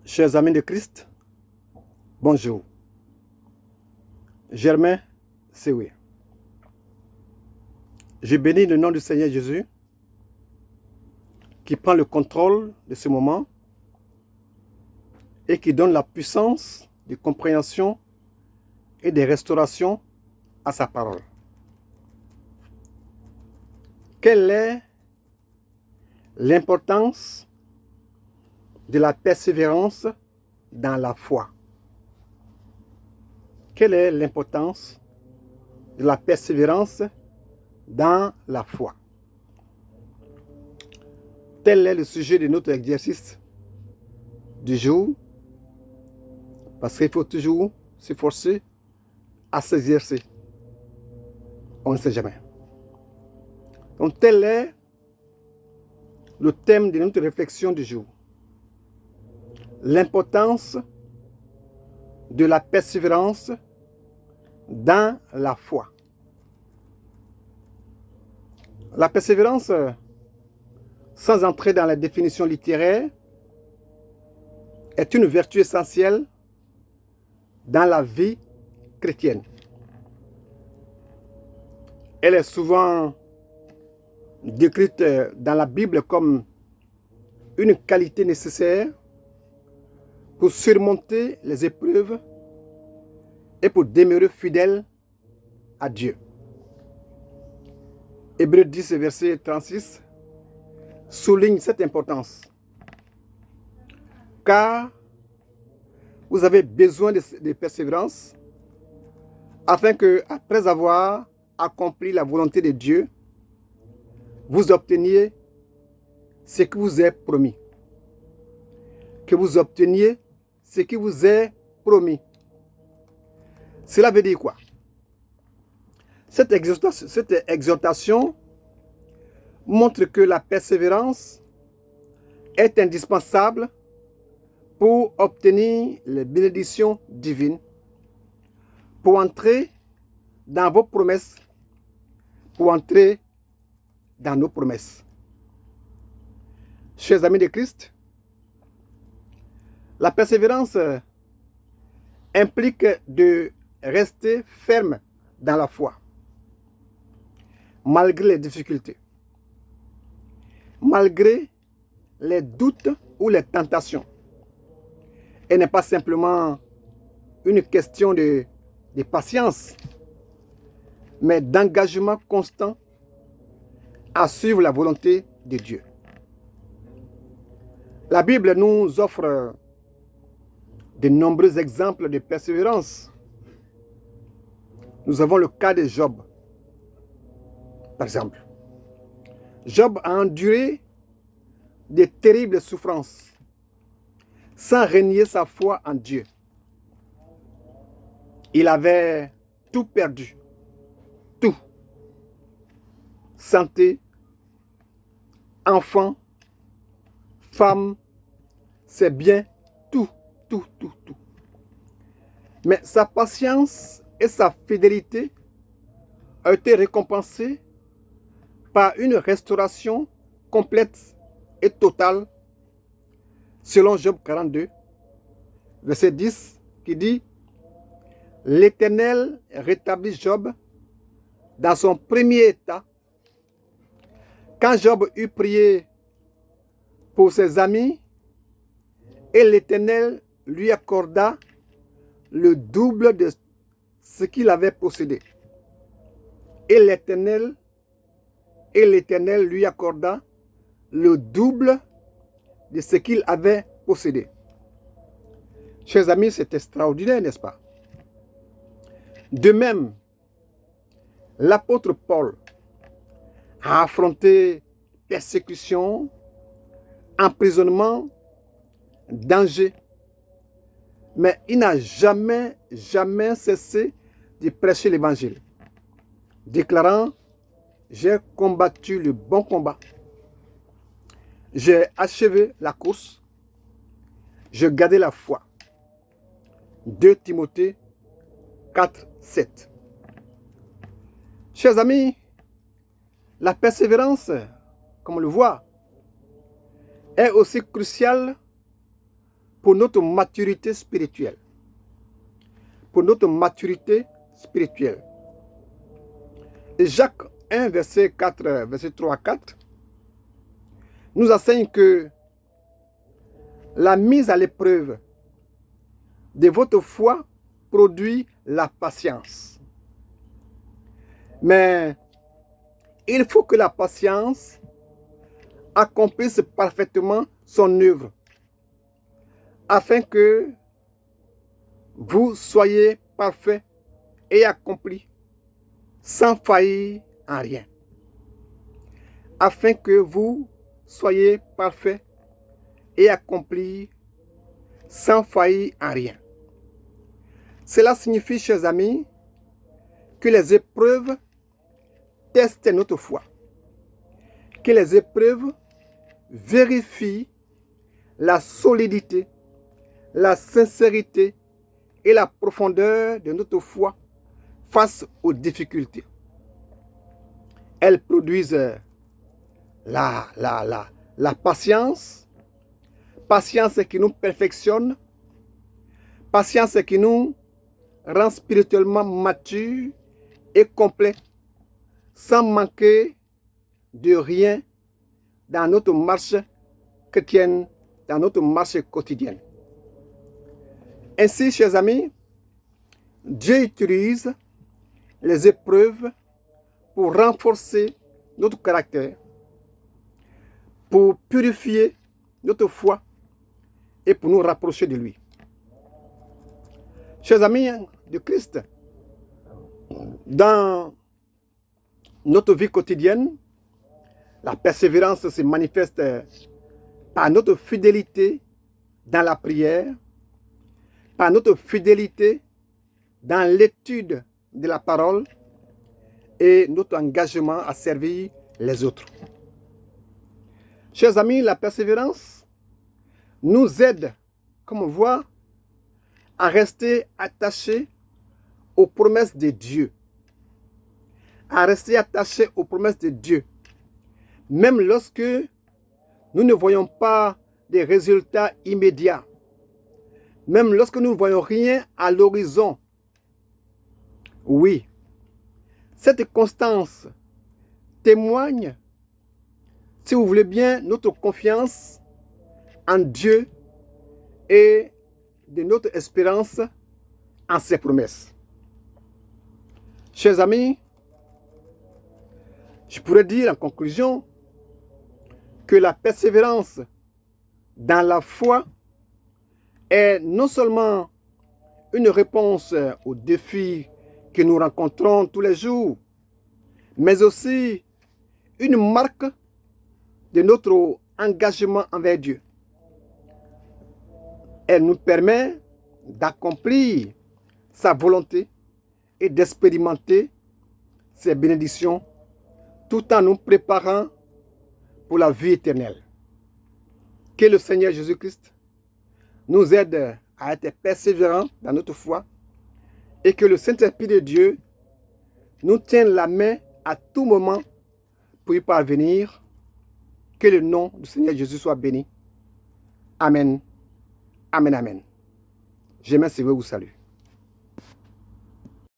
Chers amis de Christ, bonjour. Germain Sewe. Je bénis le nom du Seigneur Jésus qui prend le contrôle de ce moment et qui donne la puissance de compréhension et de restauration à sa parole. Quelle est l'importance de la persévérance dans la foi? Quelle est l'importance de la persévérance dans la foi? Tel est le sujet de notre exercice du jour, parce qu'il faut toujours s'efforcer à s'exercer. On ne sait jamais. Donc tel est le thème de notre réflexion du jour. L'importance de la persévérance dans la foi. La persévérance, sans entrer dans la définition littéraire, est une vertu essentielle dans la vie chrétienne. Elle est souvent décrite dans la Bible comme une qualité nécessaire pour surmonter les épreuves et pour demeurer fidèle à Dieu. Hébreux 10, verset 36 souligne cette importance. Car vous avez besoin de persévérance afin que, après avoir accompli la volonté de Dieu, vous obteniez ce qui vous est promis. Que vous obteniez ce qui vous est promis. Cela veut dire quoi? Cette exhortation montre que la persévérance est indispensable pour obtenir les bénédictions divines, pour entrer dans vos promesses, pour entrer dans nos promesses. Chers amis de Christ, la persévérance implique de rester ferme dans la foi, malgré les difficultés, malgré les doutes ou les tentations. Elle n'est pas simplement une question de patience, mais d'engagement constant à suivre la volonté de Dieu. La Bible nous offre de nombreux exemples de persévérance. Nous avons le cas de Job, par exemple. Job a enduré de terribles souffrances sans renier sa foi en Dieu. Il avait tout perdu, tout. Santé, enfants, femmes, ses biens, tout. Mais sa patience et sa fidélité ont été récompensées par une restauration complète et totale, selon Job 42, verset 10, qui dit « L'Éternel rétablit Job dans son premier état. Quand Job eut prié pour ses amis, et l'Éternel lui accorda le double de ce qu'il avait possédé. Et l'Éternel lui accorda le double de ce qu'il avait possédé. » Chers amis, c'est extraordinaire, n'est-ce pas? De même, l'apôtre Paul a affronté persécution, emprisonnement, danger. Mais il n'a jamais cessé de prêcher l'évangile, déclarant « J'ai combattu le bon combat. J'ai achevé la course. J'ai gardé la foi. » 2 Timothée 4, 7. Chers amis, la persévérance, comme on le voit, est aussi cruciale pour notre maturité spirituelle. Pour notre maturité spirituelle. Et Jacques 1, verset 4, verset 3 à 4, nous enseigne que la mise à l'épreuve de votre foi produit la patience. Mais il faut que la patience accomplisse parfaitement son œuvre, afin que vous soyez parfaits et accomplis, sans faillir en rien. Afin que vous soyez parfaits et accomplis, sans faillir en rien. Cela signifie, chers amis, que les épreuves testent notre foi. Que les épreuves vérifient la solidité, la sincérité et la profondeur de notre foi face aux difficultés. Elles produisent la patience, patience qui nous perfectionne, patience qui nous rend spirituellement matures et complets, sans manquer de rien dans notre marche chrétienne, dans notre marche quotidienne. Ainsi, chers amis, Dieu utilise les épreuves pour renforcer notre caractère, pour purifier notre foi et pour nous rapprocher de lui. Chers amis de Christ, dans notre vie quotidienne, la persévérance se manifeste par notre fidélité dans la prière, par notre fidélité dans l'étude de la parole et notre engagement à servir les autres. Chers amis, la persévérance nous aide, comme on voit, à rester attachés aux promesses de Dieu. À rester attachés aux promesses de Dieu. Même lorsque nous ne voyons pas des résultats immédiats. Même lorsque nous ne voyons rien à l'horizon. Oui, cette constance témoigne, si vous voulez bien, notre confiance en Dieu et de notre espérance en ses promesses. Chers amis, je pourrais dire en conclusion que la persévérance dans la foi est non seulement une réponse aux défis que nous rencontrons tous les jours, mais aussi une marque de notre engagement envers Dieu. Elle nous permet d'accomplir sa volonté et d'expérimenter ses bénédictions tout en nous préparant pour la vie éternelle. Que le Seigneur Jésus-Christ nous aide à être persévérants dans notre foi et que le Saint-Esprit de Dieu nous tienne la main à tout moment pour y parvenir. Que le nom du Seigneur Jésus soit béni. Amen. Amen, amen. Je vous salue.